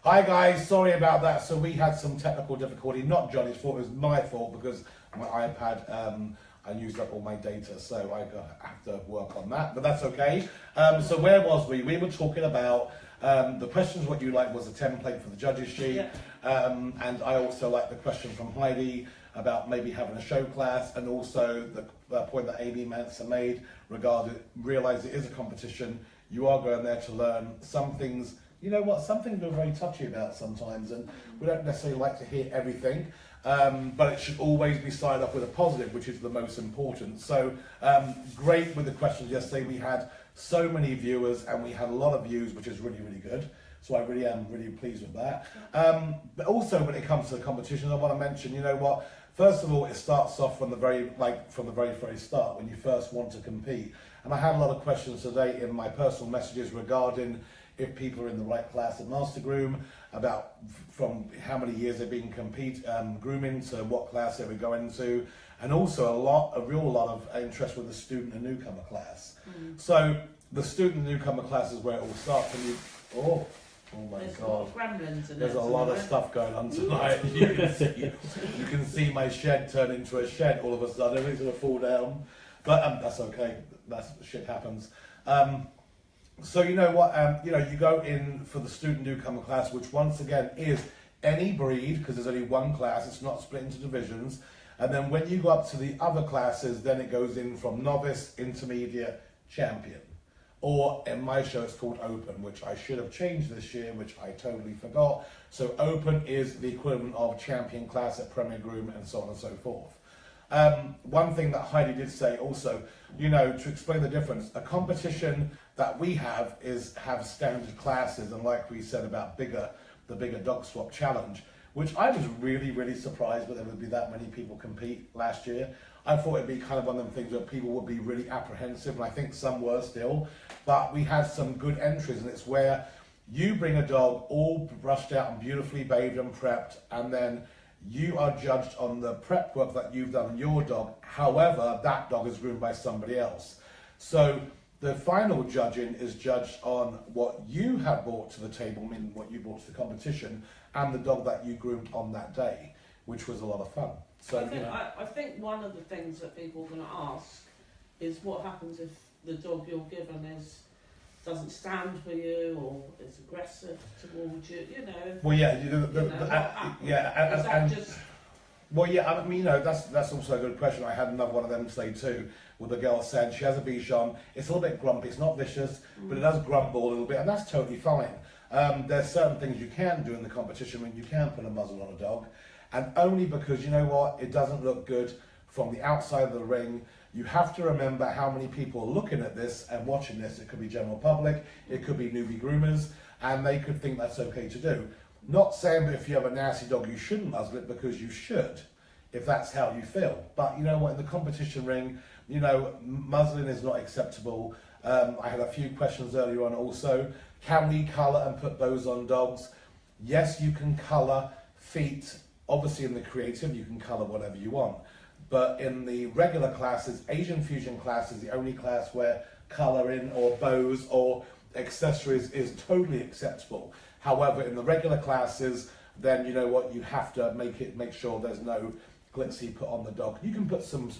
Hi guys, sorry about that. So we had some technical difficulty, not Johnny's fault, it was my fault because my iPad, I used up all my data, so I have to work on that, but that's okay. So where was we? We were talking about the questions, what you like was a template for the judges sheet, and I also like the question from Heidi about maybe having a show class, and also the point that Amy Manson made regarding realize it is a competition. You are going there to learn some things. You know what, some things we're very touchy about sometimes, and we don't necessarily like to hear everything, but it should always be started off with a positive, which is the most important. So great with the questions yesterday. We had so many viewers and we had a lot of views, which is really, really good. So I really am really pleased with that. But also when it comes to the competition, I want to mention, you know what, first of all, it starts off from the very start, when you first want to compete. And I had a lot of questions today in my personal messages regarding if people are in the right class at Master Groom, about from how many years they've been grooming to what class they were going to, and also a real lot of interest with the student and newcomer class. So the student and newcomer class is where it all starts. And oh my God, there's a lot of stuff going on tonight. You can see my shed turn into a shed all of a sudden. Everything's gonna fall down, but that's okay. Shit happens. So you know what, you go in for the student newcomer class, which once again is any breed, because there's only one class, it's not split into divisions. And then when you go up to the other classes, then it goes in from novice, intermediate, champion. Or in my show, it's called open, which I should have changed this year, which I totally forgot. So open is the equivalent of champion class at Premier Groom and so on and so forth. One thing that Heidi did say also, to explain the difference, a competition that we have have standard classes, and like we said about the bigger dog swap challenge, which I was really, really surprised that there would be that many people compete last year. I thought it'd be kind of one of them things where people would be really apprehensive, and I think some were still, but we had some good entries, and it's where you bring a dog all brushed out and beautifully bathed and prepped, and then you are judged on the prep work that you've done on your dog. However, that dog is groomed by somebody else. So the final judging is judged on what you have brought to the table, meaning what you brought to the competition, and the dog that you groomed on that day, which was a lot of fun. So I think one of the things that people are going to ask is what happens if the dog you're given doesn't stand for you, or is aggressive towards you, Well, yeah, that's also a good question. I had another one of them today too, with the girl said she has a Bichon. It's a little bit grumpy. It's not vicious, but it does grumble a little bit, and that's totally fine. There's certain things you can do in the competition when you can put a muzzle on a dog, and only because, you know what, it doesn't look good from the outside of the ring. You have to remember how many people are looking at this and watching this. It could be general public, it could be newbie groomers, and they could think that's okay to do. Not saying that if you have a nasty dog you shouldn't muzzle it, because you should, if that's how you feel. But you know what, in the competition ring, muzzling is not acceptable. I had a few questions earlier on also. Can we colour and put those on dogs? Yes, you can colour feet. Obviously in the creative, you can colour whatever you want. But in the regular classes, Asian fusion class is the only class where colouring or bows or accessories is totally acceptable. However, in the regular classes, then you know what, you have to make sure there's no glitzy put on the dog. You can put some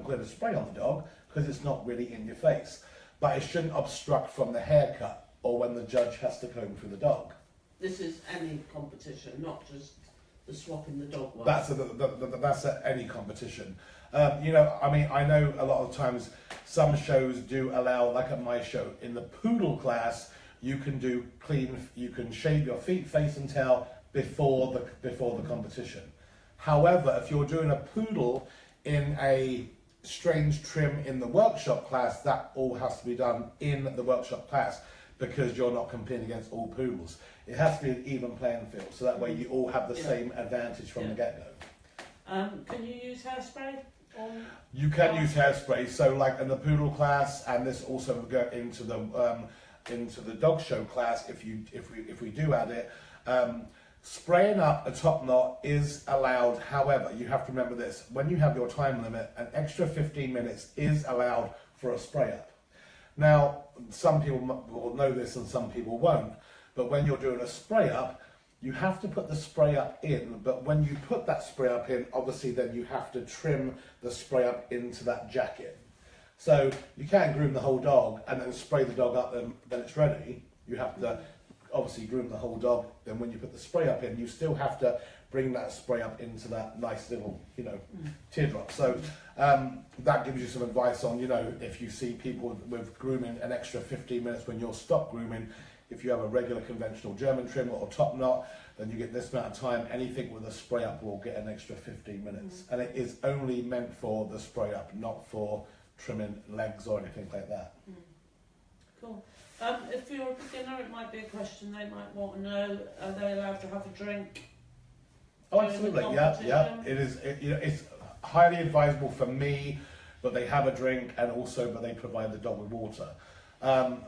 glitter spray on the dog because it's not really in your face, but it shouldn't obstruct from the haircut or when the judge has to comb through the dog. This is any competition, not just the swapping the dog one. That's at any competition. I know a lot of times some shows do allow, like at my show, in the poodle class, you can shave your feet, face and tail before the competition. However, if you're doing a poodle in a strange trim in the workshop class, that all has to be done in the workshop class, because you're not competing against all poodles. It has to be an even playing field, so that way you all have the same advantage from the get-go. Can you use hairspray? You can use hairspray, so like in the poodle class, and this also will go into the dog show class if we do add it. Spraying up a top knot is allowed. However, you have to remember this: when you have your time limit, an extra 15 minutes is allowed for a spray up. Now, some people will know this and some people won't, but when you're doing a spray up, you have to put the spray up in, but when you put that spray up in, obviously then you have to trim the spray up into that jacket. So you can't groom the whole dog and then spray the dog up and then it's ready. You have to obviously groom the whole dog, then when you put the spray up in, you still have to bring that spray up into that nice little, you know, teardrop. So that gives you some advice on, you know, if you see people with grooming an extra 15 minutes when you'll stop grooming, if you have a regular conventional German trim or top knot, then you get this amount of time. Anything with a spray up will get an extra 15 minutes. And it is only meant for the spray up, not for trimming legs or anything like that. Cool. If you're a beginner, it might be a question they might want to know, are they allowed to have a drink? Oh, absolutely, yeah. It's highly advisable for me, but they have a drink and also, but they provide the dog with water.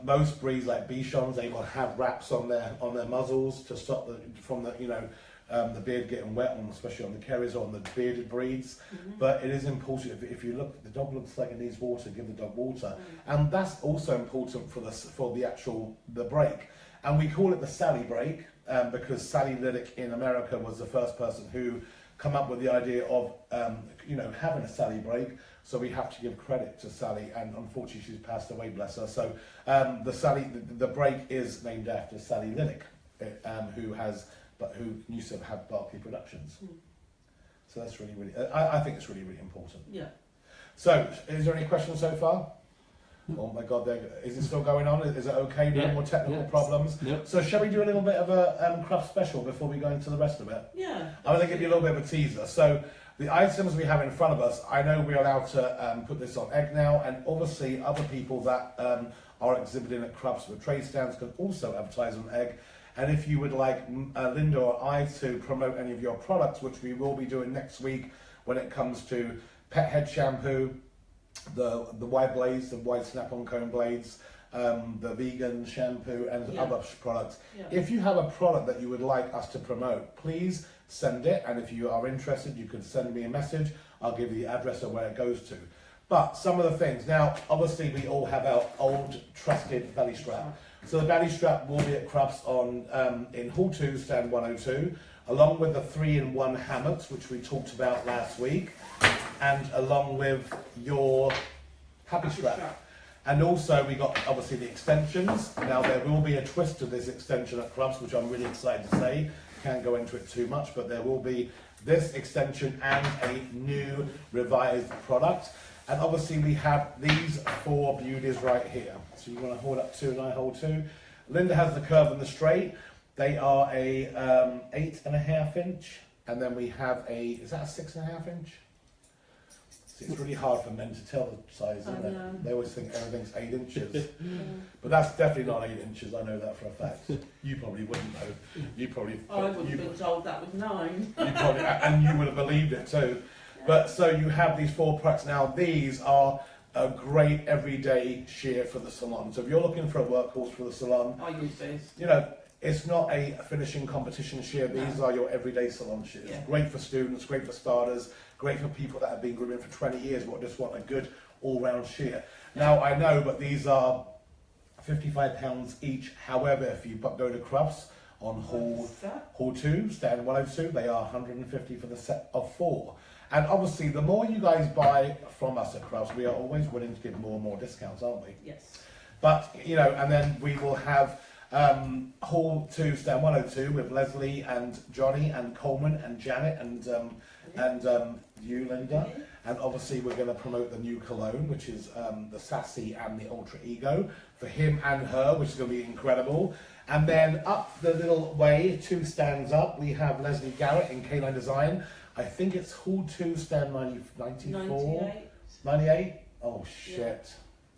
Most breeds like Bichons, they will have wraps on their muzzles to stop the beard getting wet, especially on the Kerries or on the bearded breeds. But it is important, if you look, the dog looks like it needs water, give the dog water. And that's also important for the break. And we call it the Sally break, because Sally Liddick in America was the first person who come up with the idea of having a Sally break. So we have to give credit to Sally, and unfortunately she's passed away, bless her. So the break is named after Sally Liddick, who used to have Barclay Productions. So that's really, I think it's really, really important. Yeah. So, is there any questions so far? Oh my God, is it still going on? Is it okay? No more technical problems? Yep. So shall we do a little bit of a craft special before we go into the rest of it? Yeah. I'm going to give you a little bit of a teaser. So the items we have in front of us, I know we're allowed to put this on egg now, and obviously other people that are exhibiting at crafts with trade stands can also advertise on egg. And if you would like Linda or I to promote any of your products, which we will be doing next week when it comes to pet head shampoo, the wide blades, the wide snap-on cone blades, the vegan shampoo and other products. Yeah. If you have a product that you would like us to promote, please send it. And if you are interested, you can send me a message. I'll give you the address of where it goes to. But some of the things, now obviously we all have our old trusted belly strap. So the belly strap will be at Crufts in Hall 2, stand 102, along with the 3-in-1 hammocks, which we talked about last week, and along with your happy strap. And also we got obviously the extensions. Now there will be a twist to this extension at Crufts, which I'm really excited to say. Can't go into it too much, but there will be this extension and a new revised product. And obviously we have these 4 beauties right here. So you want to hold up 2 and I hold 2. Linda has the curve and the straight. They are a 8.5 inch. And then we have is that a 6.5 inch? See, it's really hard for men to tell the size, isn't it? They always think everything's 8 inches. But that's definitely not 8 inches, I know that for a fact. You probably wouldn't know. I would have been told that was 9. And you would have believed it too. But so you have these 4 products now. These are a great everyday shear for the salon. So if you're looking for a workhorse for the salon, I use these. You know, it's not a finishing competition shear. These are your everyday salon shears. Yeah. Great for students, great for starters, great for people that have been grooming for 20 years but just want a good all-round shear. Now I know, but these are £55 each. However, if you go to Crufts on Hall 2, stand 102, they are £150 for the set of 4. And obviously, the more you guys buy from us at Crufts, we are always willing to give more and more discounts, aren't we? Yes. But, you know, and then we will have Hall 2, stand 102 with Leslie and Johnny and Coleman and Janet and you, Linda. And obviously, we're going to promote the new cologne, which is the Sassy and the Ultra Ego for him and her, which is going to be incredible. And then up the little way, 2 stands up, we have Leslie Garrett in K9 Design. I think it's Hall 2, stand 94? 98? Oh, shit. Yeah.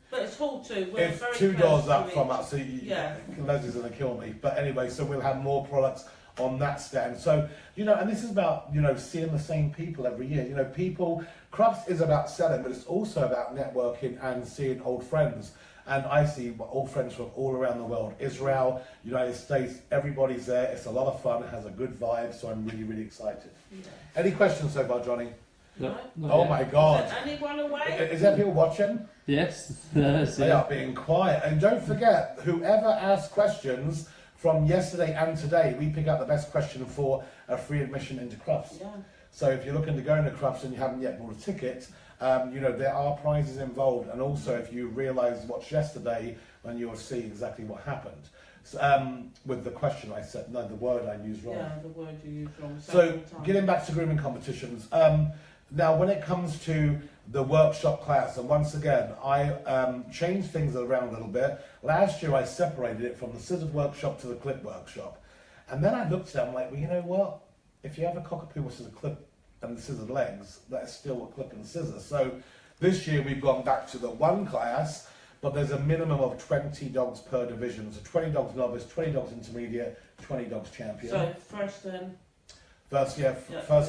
But it's Hall 2. It's 2 doors up from us, so Leslie's going to kill me. But anyway, so we'll have more products on that stand. So, you know, and this is about, you know, seeing the same people every year. You know, Crufts is about selling, but it's also about networking and seeing old friends. And I see old friends from all around the world, Israel, United States, everybody's there. It's a lot of fun, it has a good vibe, so I'm really, really excited. Yeah. Any questions so far, Johnny? No. Oh my God. Is anyone away? Is there people watching? Yes. They are being quiet. And don't forget, whoever asks questions from yesterday and today, we pick out the best question for a free admission into Crufts. Yeah. So if you're looking to go into Crufts and you haven't yet bought a ticket, you know, there are prizes involved. And also, if you realise watch yesterday, then you'll see exactly what happened. So, with the question I said, no, the word I used wrong. Yeah, the word you used wrong. So, getting back to grooming competitions. Now, when it comes to the workshop class, and once again, I changed things around a little bit. Last year, I separated it from the scissors workshop to the clip workshop. And then I looked at it, I'm like, well, you know what? If you have a cockapoo which is a clip and the scissored legs, that's still a clip and scissors. So this year we've gone back to the one class, but there's a minimum of 20 dogs per division. So 20 dogs novice, 20 dogs intermediate, 20 dogs champion. So first in. First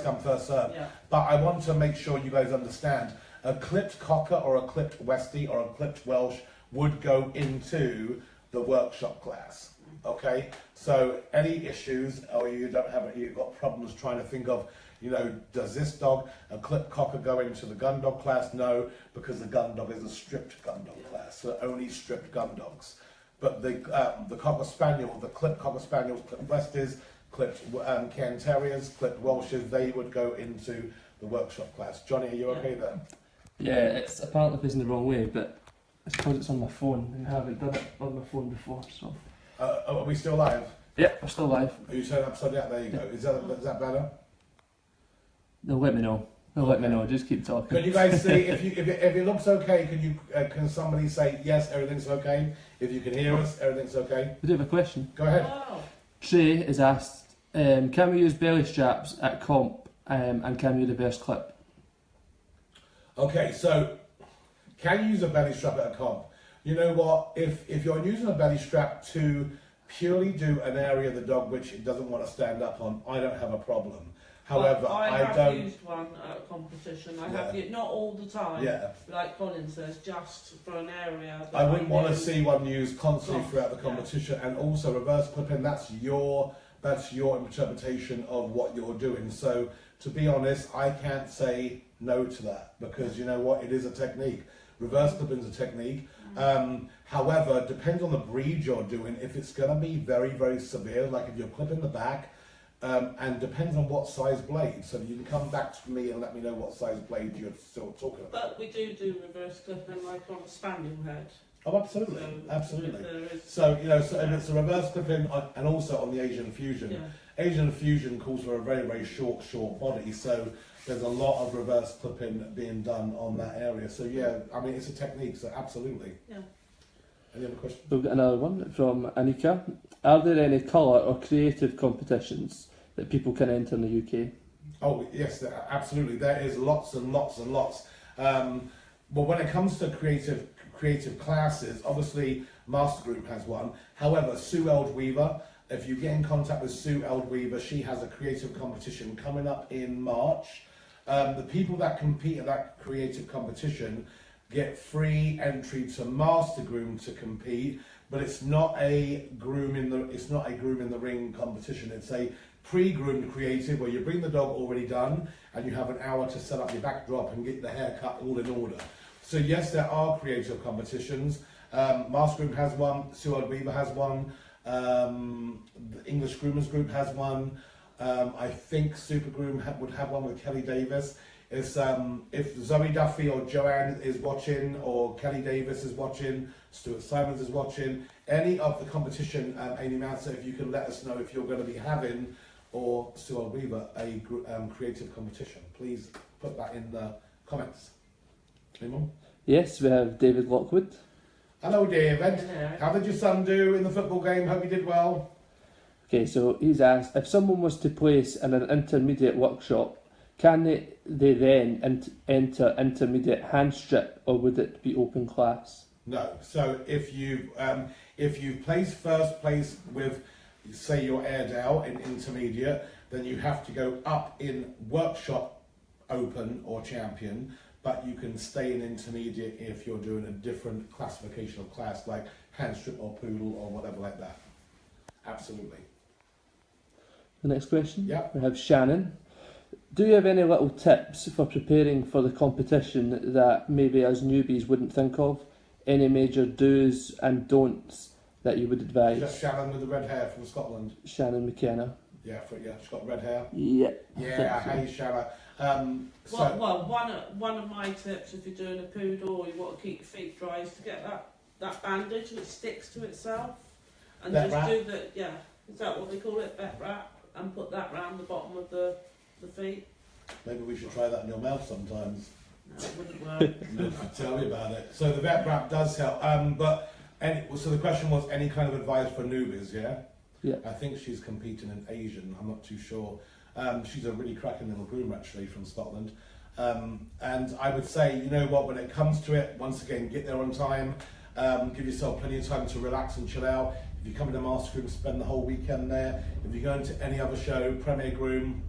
come, first serve. Yeah. But I want to make sure you guys understand, a clipped cocker or a clipped Westie or a clipped Welsh would go into the workshop class. Okay, so any issues, or you've got problems trying to think of, you know, does this dog, a clipped cocker, go into the gun dog class? No, because the gun dog is a stripped gun dog class, so only stripped gun dogs. But the cocker spaniel, the clipped cocker spaniels, clipped Westies, clipped Cairn Terriers, clipped Welshes, they would go into the workshop class. Johnny, are you okay there? Yeah, it's apparently facing the wrong way, but it's because it's on my phone and I haven't done it on my phone before, so. Are we still live? Yeah, we're still live. Are you set upside down? There you go. Is that better? They'll let me know. They'll let me know. Just keep talking. Can you guys see if it looks okay? Can somebody say yes, everything's okay? If you can hear us, everything's okay. We do have a question. Go ahead. Wow. Trey is asked, can we use belly straps at comp and can we reverse clip? Okay, so can you use a belly strap at a comp? You know what? If you're using a belly strap to purely do an area of the dog which it doesn't want to stand up on, I don't have a problem. However, I I have don't. used one at a competition. I have used, not all the time. Yeah. Like Colin says, just for an area. That I wouldn't want to knew. see one used constantly Cross, throughout the competition, and also reverse clipping. That's your interpretation of what you're doing. So to be honest, I can't say no to that because you know what, it is a technique. Reverse clipping is a technique. However, depends on the breed you're doing. If it's going to be very, very severe, like if you're clipping the back, and depends on what size blade. So you can come back to me and let me know what size blade you're still talking about. But we do reverse clipping like on a spaniel head. Oh, absolutely, So absolutely. there is, So you know, so and it's a reverse clipping, and also on the Asian fusion. yeah. Asian fusion calls for a very, very short body. So there's a lot of reverse clipping being done on that area. So yeah, I mean, it's a technique. So absolutely. Yeah. Any other questions? We've got another one from Anika. Are there any colour or creative competitions that people can enter in the UK? Oh yes, absolutely. There is lots and lots and lots. But when it comes to creative classes, obviously Master Group has one. However, Sue Eldweaver, if you get in contact with Sue Eldweaver, she has a creative competition coming up in March. The people that compete at that creative competition get free entry to Master Groom to compete, but it's not a groom in the ring competition. It's a pre-groomed creative where you bring the dog already done and you have an hour to set up your backdrop and get the haircut all in order. So yes, there are creative competitions. Master Groom has one, Sue Weaver has one, the English Groomers Group has one. I think Super Groom would have one with Kelly Davis. It's, if Zoe Duffy or Joanne is watching, or Kelly Davis is watching, Stuart Simons is watching, any of the competition, Amy Manser, if you can let us know if you're going to be having, or Stuart Weaver, a creative competition. Please put that in the comments. Anyone? Yes, we have David Lockwood. Hello, David. Yeah. How did your son do in the football game? Hope he did well. Okay, so he's asked, if someone was to place in an intermediate workshop, can they then enter intermediate hand strip, or would it be open class? No. So if you place first place with, say, your Airedale in intermediate, then you have to go up in workshop open or champion, but you can stay in intermediate if you're doing a different classification of class, like hand strip or poodle or whatever like that. Absolutely. The next question. Yep. We have Shannon. Do you have any little tips for preparing for the competition that maybe as newbies wouldn't think of? Any major do's and don'ts that you would advise? Just Shannon with the red hair from Scotland. Shannon McKenna. Yeah, she's got red hair. Yeah. Yeah, hey Shannon. Well, one of my tips if you're doing a poodle, you want to keep your feet dry, is to get that bandage which sticks to itself, and vet just wrap. do the is that what they call it, vet wrap, and put that round the bottom of the feet. Maybe we should try that in your mouth sometimes. No, it wouldn't work. Tell me about it. So the vet wrap does help. So the question was any kind of advice for newbies, yeah? Yeah. I think she's competing in Asian. I'm not too sure. She's a really cracking little groomer actually from Scotland. And I would say, you know what, when it comes to it, once again, get there on time. Give yourself plenty of time to relax and chill out. If you come in the Master Groom, spend the whole weekend there. If you go into any other show, Premier Groom,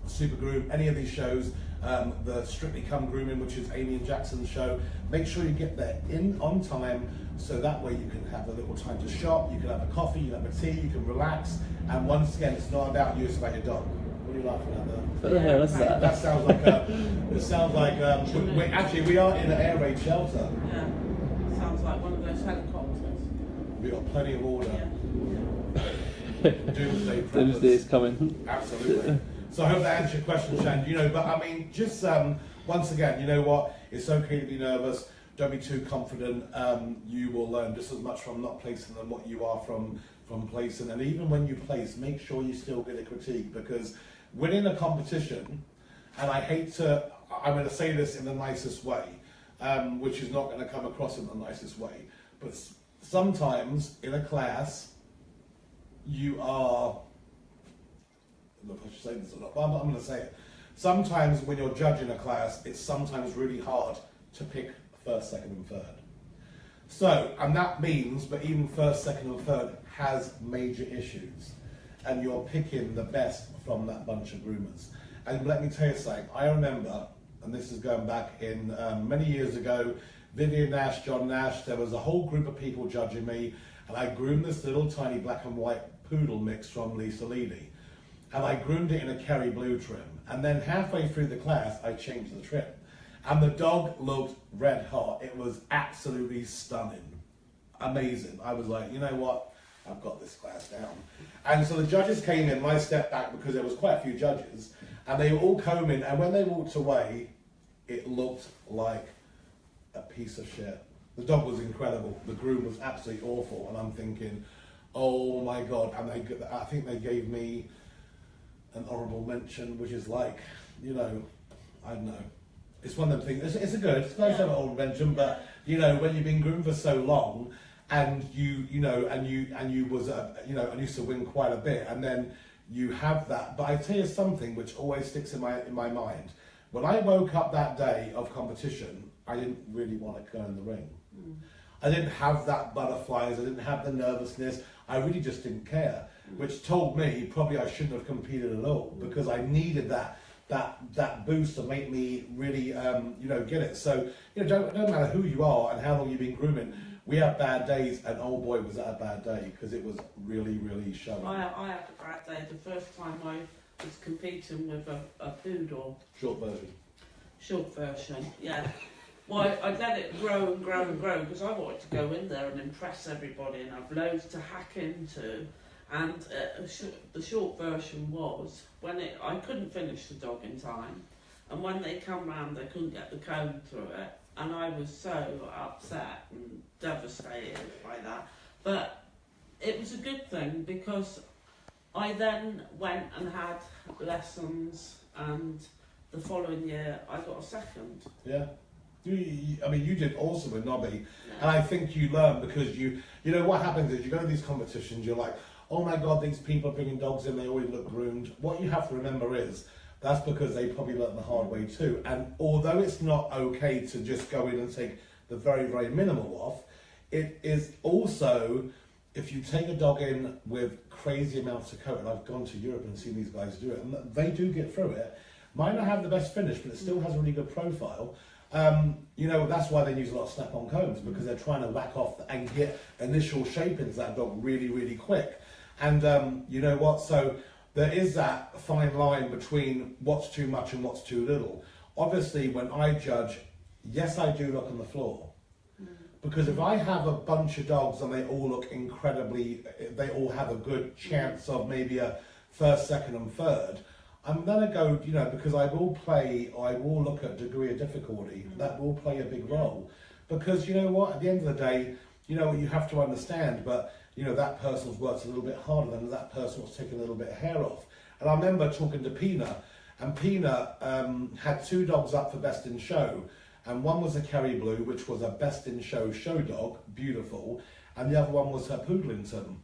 Super Groom, any of these shows, the Strictly Come Grooming, which is Amy and Jackson's show, make sure you get there on time, so that way you can have a little time to shop, you can have a coffee, you can have a tea, you can relax, and once again, it's not about you, it's about your dog. What are you laughing at there? What the hell is that? That sounds like we are in an air raid shelter. Yeah, sounds like one of those helicopters. We've got plenty of order. Yeah. Doomsday preppers. Doomsday's coming. Absolutely. So I hope that answers your question, Shan. You know, but I mean, just once again, you know what? It's okay to be nervous. Don't be too confident. You will learn just as much from not placing than what you are from placing. And even when you place, make sure you still get a critique, because winning a competition, and I'm going to say this in the nicest way, which is not going to come across in the nicest way, but sometimes in a class, you are, I don't know if I should say this or not, but I'm going to say it. Sometimes when you're judging a class, it's sometimes really hard to pick first, second and third. So, and that means, but even first, second and third has major issues, and you're picking the best from that bunch of groomers. And let me tell you something, I remember, and this is going back in many years ago, Vivian Nash, John Nash, there was a whole group of people judging me, and I groomed this little tiny black and white poodle mix from Lisa Leedy. And I groomed it in a Kerry blue trim. And then halfway through the class, I changed the trim. And the dog looked red hot. It was absolutely stunning. Amazing. I was like, you know what? I've got this class down. And so the judges came in, and I stepped back because there was quite a few judges. And they were all combing, and when they walked away, it looked like a piece of shit. The dog was incredible. The groom was absolutely awful. And I'm thinking, oh my God. And I think they gave me an honourable mention, which is like, you know, I don't know. It's one of them things. It's nice to have an honourable mention, but you know, when you've been groomed for so long, and you used to win quite a bit, and then you have that. But I tell you something which always sticks in my mind. When I woke up that day of competition, I didn't really want to go in the ring. I didn't have that butterflies. I didn't have the nervousness. I really just didn't care, which told me probably I shouldn't have competed at all, because I needed that boost to make me really get it. So don't matter who you are and how long you've been grooming. We have bad days, and oh boy, was that a bad day, because it was really, really showing. I had a bad day the first time I was competing with a poodle. Short version. Short version, yeah. Well, I let it grow and grow and grow, because I wanted to go in there and impress everybody and have loads to hack into. And the short version was, I couldn't finish the dog in time, and when they come round they couldn't get the comb through it, and I was so upset and devastated by that. But it was a good thing, because I then went and had lessons, and the following year I got a second. Yeah. You did awesome with Nobby, and I think you learn, because you know what happens is you go to these competitions, you're like, oh my God, these people are bringing dogs in, they always look groomed. What you have to remember is, that's because they probably learned the hard way too. And although it's not okay to just go in and take the very, very minimal off, it is also, if you take a dog in with crazy amounts of coat, and I've gone to Europe and seen these guys do it, and they do get through it. Might not have the best finish, but it still has a really good profile. That's why they use a lot of snap-on combs, because they're trying to whack off and get initial shape into that dog really, really quick. And you know what? So there is that fine line between what's too much and what's too little. Obviously, when I judge, yes, I do look on the floor, Because if I have a bunch of dogs and they all look incredibly, they all have a good chance of maybe a first, second and third, I'm going to go, you know, because I will look at degree of difficulty. That will play a big role. Because you know what, at the end of the day, you know, you have to understand, but you know, that person's worked a little bit harder than that person was taking a little bit of hair off. And I remember talking to Pina, and Pina had 2 dogs up for Best in Show. And one was a Kerry Blue, which was a Best in Show dog, beautiful. And the other one was her Poodlington.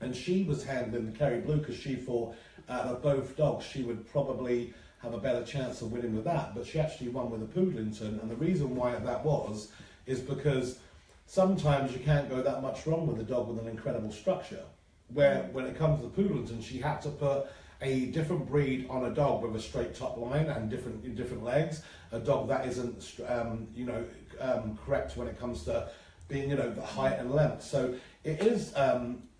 And she was handling the Kerry Blue because she thought out of both dogs, she would probably have a better chance of winning with that. But she actually won with a Poodlington. And the reason why that was, is because sometimes you can't go that much wrong with a dog with an incredible structure. Where when it comes to the Poodlington, she had to put a different breed on a dog with a straight top line and different legs, a dog that isn't correct when it comes to being, you know, the height and length. So it is,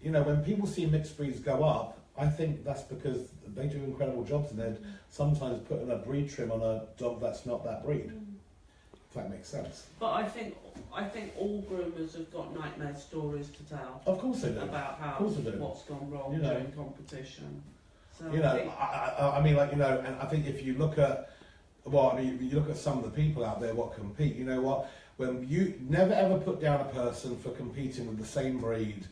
you know, when people see mixed breeds go up, I think that's because they do incredible jobs and they're sometimes putting a breed trim on a dog that's not that breed. If that makes sense. But I think all groomers have got nightmare stories to tell. Of course they do. About how what's gone wrong during competition. So you know, I mean, like, you know, and I think if you look at, well, I mean, you look at some of the people out there what compete. You know what? When you never ever put down a person for competing with the same breed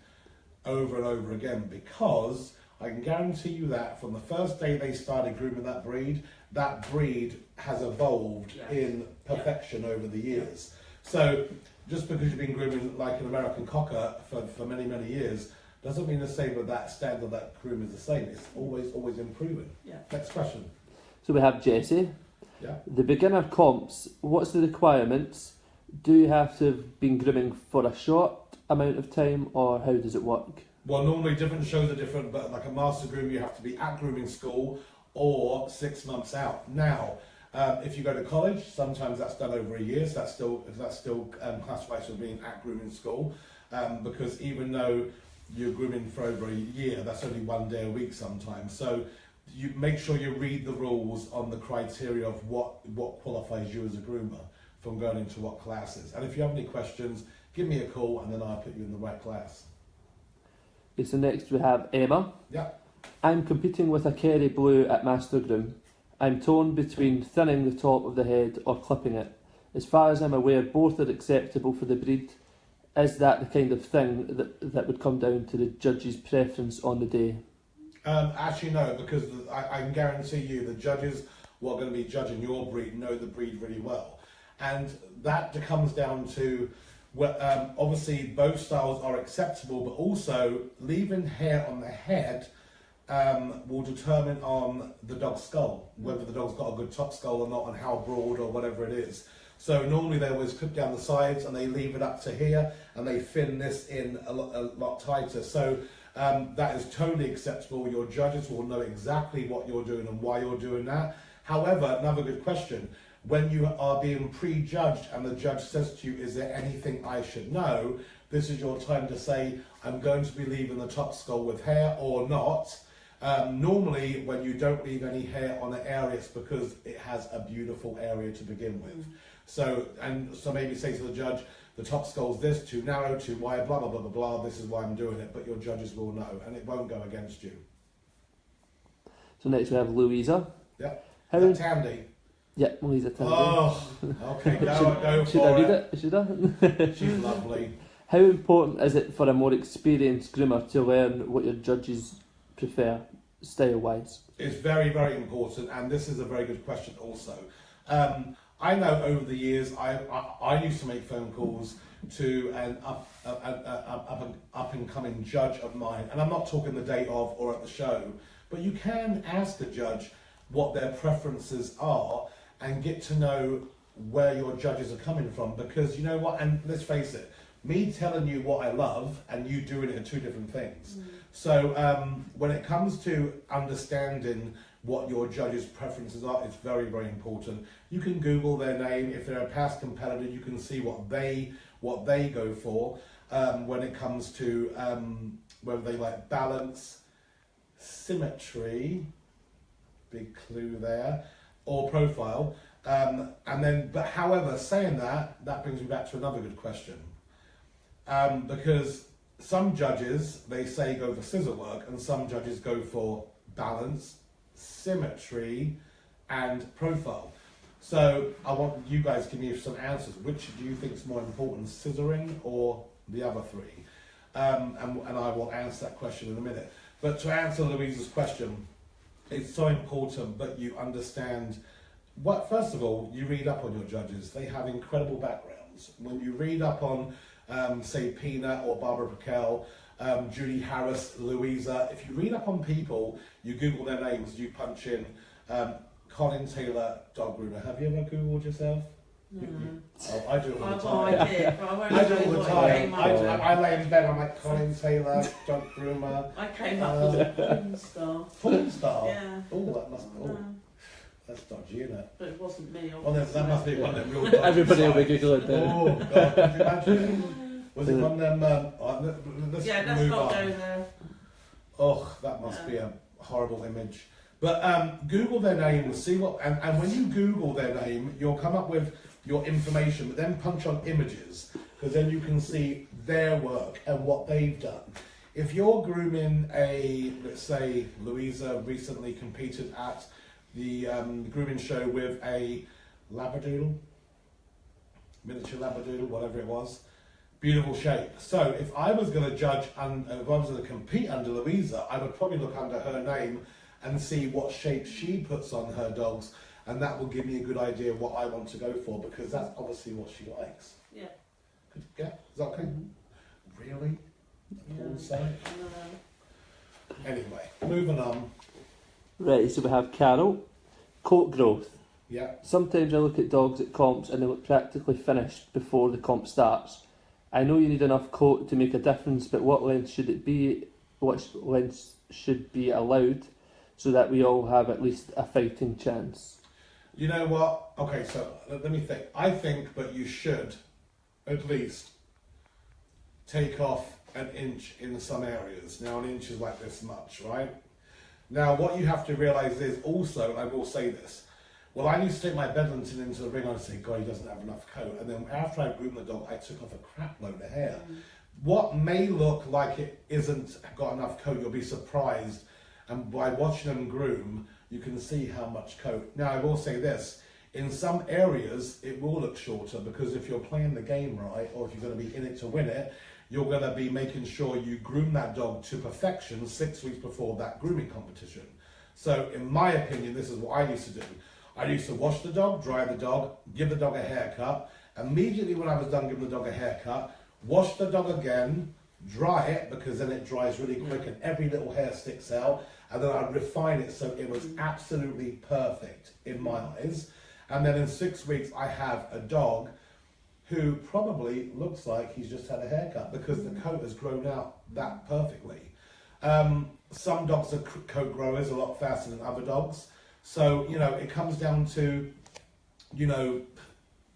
over and over again, because I can guarantee you that from the first day they started grooming that breed has evolved in perfection over the years. So just because you've been grooming like an American Cocker for many, many years, doesn't mean to say that standard that groom is the same. It's always improving. Yeah. Next question. So we have Jesse. Yeah. The beginner comps, what's the requirements? Do you have to have been grooming for a short amount of time, or how does it work? Well, normally different shows are different, but like a master groom, you have to be at grooming school or 6 months out. Now, if you go to college, sometimes that's done over a year, so that's still classified as being at grooming school, because even though you're grooming for over a year, that's only 1 day a week sometimes. So you make sure you read the rules on the criteria of what qualifies you as a groomer from going into what classes. And if you have any questions, give me a call and then I'll put you in the right class. Okay, so next we have Emma. Yeah. I'm competing with a Kerry Blue at Master Groom. I'm torn between thinning the top of the head or clipping it. As far as I'm aware, both are acceptable for the breed. Is that the kind of thing that would come down to the judge's preference on the day? Actually, no, because I can guarantee you the judges who are going to be judging your breed know the breed really well. And that comes down to, obviously both styles are acceptable, but also leaving hair on the head will determine on the dog's skull, whether the dog's got a good top skull or not, and how broad or whatever it is. So normally they always clip down the sides and they leave it up to here and they thin this in a lot tighter. So that is totally acceptable. Your judges will know exactly what you're doing and why you're doing that. However, another good question, when you are being prejudged and the judge says to you, is there anything I should know? This is your time to say, I'm going to be leaving the top skull with hair or not. Normally, when you don't leave any hair on an area, it's because it has a beautiful area to begin with. So maybe say to the judge, the top skull's this, too narrow, too wide, blah, blah, blah, blah, blah, this is why I'm doing it, but your judges will know, and it won't go against you. So next we have Louisa. Yeah. Tandy. Yeah, Louisa Tandy. Oh, okay, go should for I read it. Should I? She's lovely. How important is it for a more experienced groomer to learn what your judges prefer, style-wise? It's very, very important, and this is a very good question also. I know over the years, I used to make phone calls to an up-and-coming judge of mine, and I'm not talking the day of or at the show, but you can ask the judge what their preferences are and get to know where your judges are coming from, because you know what, and let's face it, me telling you what I love and you doing it are two different things. So when it comes to understanding what your judges' preferences are, it's very, very important. You can Google their name. If they're a past competitor, you can see what they go for when it comes to whether they like balance, symmetry, big clue there, or profile. But however, saying that brings me back to another good question. Because some judges, they say go for scissor work, and some judges go for balance, symmetry, and profile. So I want you guys to give me some answers. Which do you think is more important, scissoring or the other three? And I will answer that question in a minute. But to answer Louisa's question, it's so important that you understand what, first of all, you read up on your judges. They have incredible backgrounds. When you read up on, say, Pina or Barbara Raquel, Julie Harris, Louisa, if you read up on people, you Google their names, you punch in Colin Taylor, dog groomer. Have you ever Googled yourself? No. Oh, I do it all the I time. did, but I won't I do say it all the what it time. came up. I lay in bed, I'm like, Colin Taylor, dog groomer. I came up with a porn star. Porn star? Yeah. Oh, that must be, No, that's dodgy, isn't it? but it wasn't me. Well, then, that must be one of them real dodgy Everybody will be sites. Googling that. Oh, God, could you imagine? Was it one of them, let's Yeah, let's move not on. go there. Oh, that must be a horrible image. But Google their name and see what, and when you Google their name, you'll come up with your information, but then punch on images, because then you can see their work and what they've done. If you're grooming let's say, Louisa recently competed at the Grooming Show with a Labradoodle, miniature Labradoodle, whatever it was, beautiful shape. So if I was going to judge, if I was going to compete under Louisa, I would probably look under her name and see what shape she puts on her dogs, and that will give me a good idea of what I want to go for, because that's obviously what she likes. Yeah. Yeah, is that okay? Really? Yeah. Porn site? No. Anyway, moving on. Right, so we have Carol. Coat growth. Yeah. Sometimes I look at dogs at comps and they look practically finished before the comp starts. I know you need enough coat to make a difference, but what length should it be? What length should be allowed so that we all have at least a fighting chance? You know what? Okay, so let me think. I think that you should at least take off an inch in some areas. Now, an inch is like this much, right? Now, what you have to realise is also, and I will say this, well, I used to take my Bedlington into the ring and I'd say, God, he doesn't have enough coat. And then after I groomed the dog, I took off a crap load of hair. What may look like it isn't got enough coat, you'll be surprised. And by watching them groom, you can see how much coat. Now, I will say this, in some areas, it will look shorter, because if you're playing the game right, or if you're going to be in it to win it, you're going to be making sure you groom that dog to perfection 6 weeks before that grooming competition. So, in my opinion, this is what I used to do. I used to wash the dog, dry the dog, give the dog a haircut. Immediately when I was done giving the dog a haircut, wash the dog again, dry it, because then it dries really quick and every little hair sticks out. And then I'd refine it so it was absolutely perfect in my eyes. And then in 6 weeks, I have a dog who probably looks like he's just had a haircut, because the coat has grown out that perfectly. Some dogs are coat growers a lot faster than other dogs. So, you know, it comes down to, you know,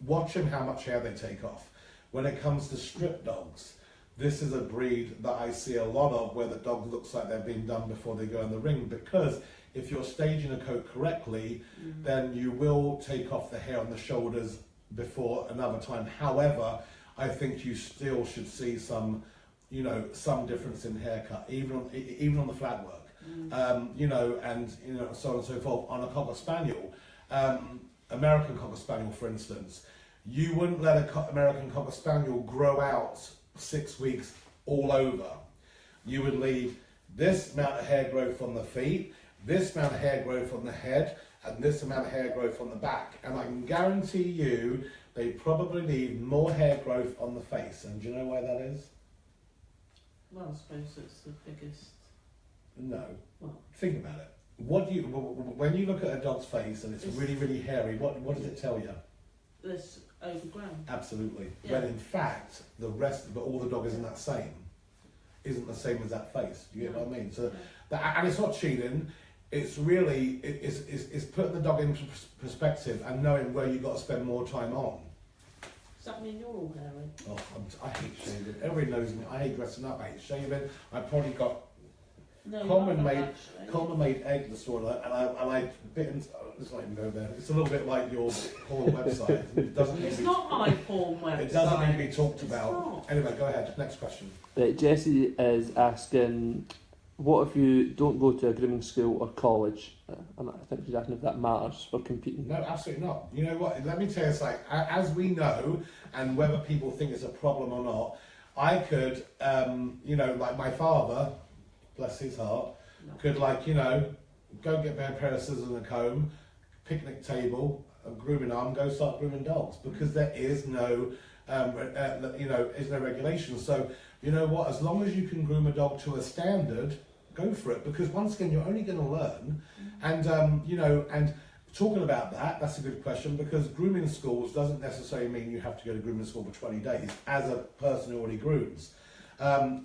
watching how much hair they take off. When it comes to strip dogs, this is a breed that I see a lot of, where the dog looks like they've been done before they go in the ring, because if you're staging a coat correctly, then you will take off the hair on the shoulders before another time. However, I think you still should see some, you know, some difference in haircut, even on the flat work. You know, and you know, so on and so forth. On a Cocker Spaniel, American Cocker Spaniel, for instance, you wouldn't let a American Cocker Spaniel grow out 6 weeks all over. You would leave this amount of hair growth on the feet, this amount of hair growth on the head, and this amount of hair growth on the back. And I can guarantee you, they probably leave more hair growth on the face. And do you know why that is? Well, I suppose it's the biggest. No. What? Think about it. What do you, when you look at a dog's face and it's really, really hairy, what does it tell you? This overgrown. Absolutely. Yeah. When in fact, the rest, but all the dog isn't the same as that face. Do you get what I mean? So, that, and it's not cheating. It's really, it's putting the dog into perspective and knowing where you've got to spend more time on. Does that mean you're all hairy? Oh, I hate shaving. Everybody knows me. I hate dressing up. I hate shaving. I probably got No, Coleman you're not, made actually. Coleman made egg this morning, and I bit into. Let's not even go there. It's a little bit like your porn website. It doesn't need It's to be, not my porn website. it doesn't need to be talked It's about. not. Anyway, go ahead. Next question. Right, Jessie is asking, what if you don't go to a grooming school or college? And I think she's asking if that matters for competing. No, absolutely not. You know what? Let me tell you, it's like, as we know, and whether people think it's a problem or not, I could, you know, like my father, bless his heart, could, like, you know, go get me a pair of scissors and a comb, picnic table, a grooming arm, go start grooming dogs, because there is no, you know, is no regulation. So, you know what? As long as you can groom a dog to a standard, go for it, because once again, you're only going to learn. And you know, and talking about that, that's a good question, because grooming schools doesn't necessarily mean you have to go to grooming school for 20 days as a person who already grooms.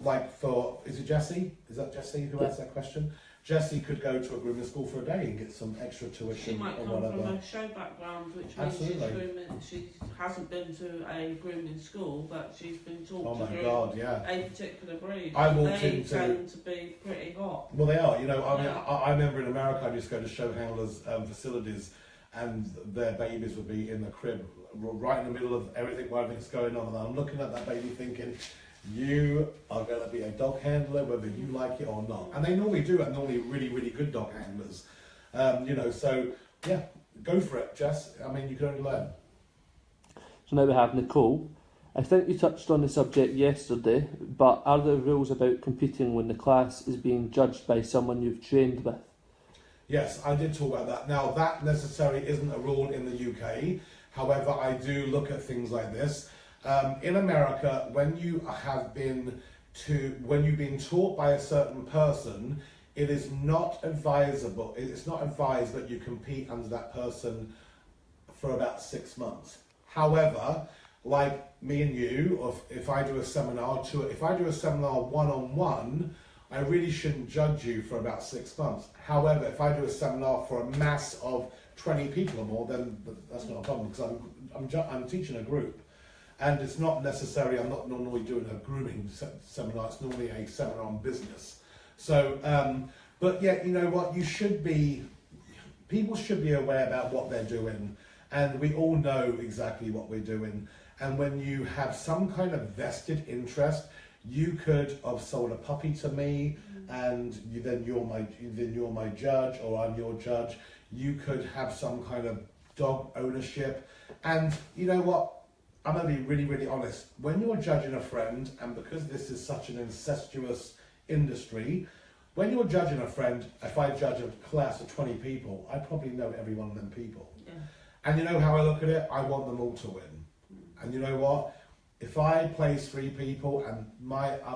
Like for, is it Jessie? Is that Jessie who asked that question? Jessie could go to a grooming school for a day and get some extra She tuition might or come whatever. from a show background, which means Absolutely. she hasn't been to a grooming school, but she's been taught Oh to my groom God, yeah. a particular breed. I walked They into- tend to be pretty hot. Well, they are. You know, I mean, Yeah. I remember in America, I used to go to show handlers' facilities, and their babies would be in the crib, right in the middle of everything, while everything's going on, and I'm looking at that baby thinking, you are going to be a dog handler, whether you like it or not. And they normally do, and normally really, really good dog handlers. You know, so yeah, go for it, Jess. I mean, you can only learn. So now we have Nicole. I think you touched on the subject yesterday, but are there rules about competing when the class is being judged by someone you've trained with? Yes, I did talk about that. Now, that necessarily isn't a rule in the UK. However, I do look at things like this. In America, when you've been taught by a certain person, it is not advisable. It's not advised that you compete under that person for about 6 months. However, like me and you, or if I do a seminar one-on-one, I really shouldn't judge you for about 6 months. However, if I do a seminar for a mass of 20 people or more, then that's not a problem, because I'm teaching a group. And it's not necessarily, I'm not normally doing a grooming seminar, it's normally a seminar on business. So, but yeah, you know what, people should be aware about what they're doing, and we all know exactly what we're doing. And when you have some kind of vested interest, you could have sold a puppy to me, and you're my judge, or I'm your judge. You could have some kind of dog ownership, and you know what? I'm going to be really, really honest. When you're judging a friend, and because this is such an incestuous industry, when you're judging a friend, if I judge a class of 20 people, I probably know every one of them people. Yeah. And you know how I look at it? I want them all to win. And you know what? If I place 3 people and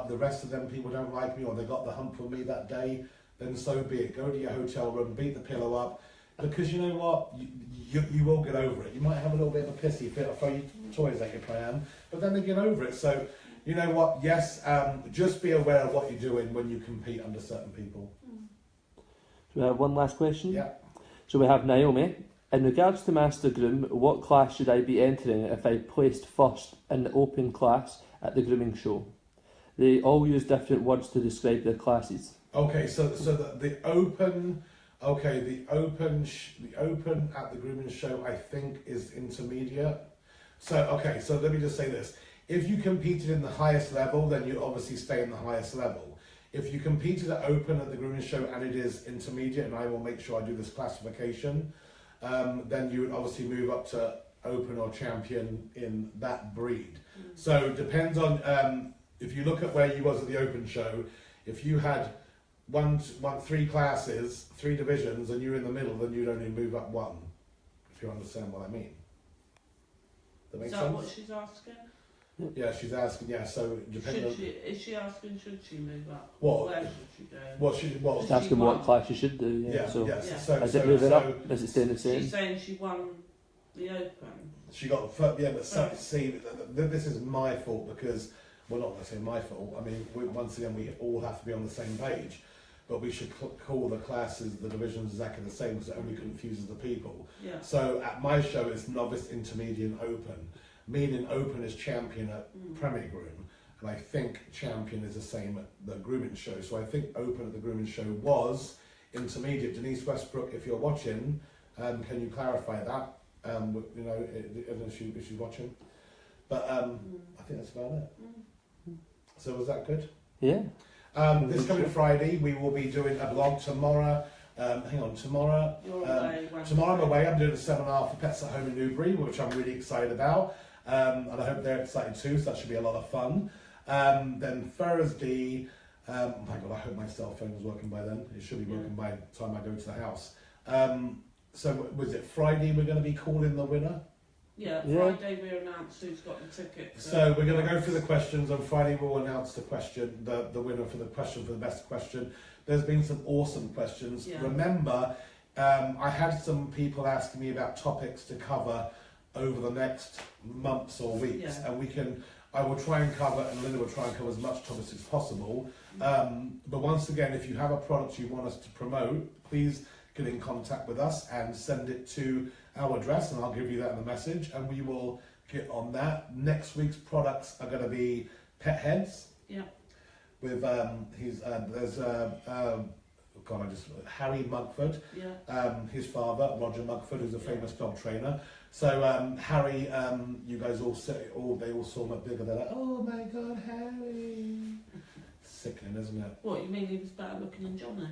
the rest of them people don't like me, or they got the hump with me that day, then so be it. Go to your hotel room, beat the pillow up, because you know what? You will get over it. You might have a little bit of a pissy fit or throw your toys at your pram, but then they get over it. So, you know what? Yes, just be aware of what you're doing when you compete under certain people. Do we have one last question? Yeah. So we have Naomi. In regards to Master Groom, what class should I be entering if I placed first in the open class at the Grooming Show? They all use different words to describe their classes. Okay, so the open at the Grooming Show, I think, is intermediate. So okay, so let me just say this: if you competed in the highest level, then you obviously stay in the highest level. If you competed at open at the Grooming Show and it is intermediate, and I will make sure I do this classification, then you would obviously move up to open or champion in that breed. So it depends on if you look at where you was at the open show. If you had 3 classes, 3 divisions, and you're in the middle, then you'd only move up 1. If you understand what I mean. That makes Is that sense? what she's asking? Yeah, she's asking. Yeah, so depending on Is she asking should she move up? What? Where should she go? what Just asking what class you should do. Yeah. yeah, So yes. Yeah. So is it moving so up? Is it staying the same? She's saying she won the Open. she got but see, this is my fault, because well, not necessarily my fault. I mean, once again, we all have to be on the same page. But we should call the classes, the divisions, exactly the same, because it only confuses the people. Yeah. So at my show, it's novice, intermediate, and open. Meaning open is champion at Premier Groom, and I think champion is the same at the Grooming Show. So I think open at the Grooming Show was intermediate. Denise Westbrook, if you're watching, can you clarify that? You know, if she's watching. But I think that's about it. So was that good? Yeah. This coming Friday, we will be doing a blog tomorrow. Tomorrow. You're away. Tomorrow I'm away. I'm doing a seminar for Pets at Home in Newbury, which I'm really excited about. And I hope they're excited too, so that should be a lot of fun. Then Thursday, oh my God, I hope my cell phone is working by then. It should be working by the time I go to the house. So was it Friday we're going to be calling the winner? Yeah, Friday we announce who's got the ticket. So we're going to go through the questions. On Friday we'll announce the question, the winner for the question, for the best question. There's been some awesome questions. Yeah. Remember, I had some people asking me about topics to cover over the next months or weeks, and I will try and cover, and Linda will try and cover as much topics as possible. But once again, if you have a product you want us to promote, please get in contact with us and send it to our address, and I'll give you that in the message, and we will get on that. Next week's products are going to be pet heads. Yeah. With Harry Mugford. Yeah. His father, Roger Mugford, who's a famous dog trainer. So Harry, you guys they all saw him at Bigger. They're like, oh my God, Harry! Sickening, isn't it? What, you mean he was better looking than Johnny?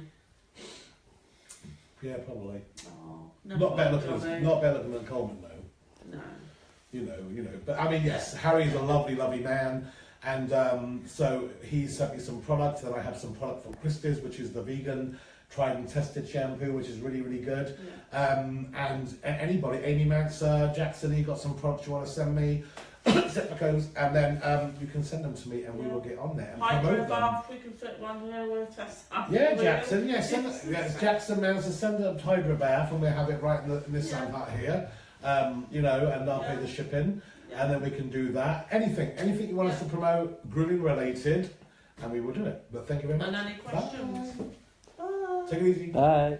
Yeah, probably. Oh, Not better looking than Coleman, though. No. You know. But I mean, yes, Harry's a lovely, lovely man. And so he sent me some products, and I have some product from Christie's, which is the vegan tried and tested shampoo, which is really, really good. Yeah. And anybody, Amy Manser, Jackson, you got some products you want to send me, codes, and then you can send them to me, and we will get on there and promote them. We can fit one here, we'll test that. Yeah, Jackson, Jackson Manser, send a hydro bath, and we'll have it right in this hut here. And I'll pay the shipping. And then we can do that. Anything you want us to promote, grooming related, and we will do it. But thank you very much. And any questions? Bye. Take it easy. Bye.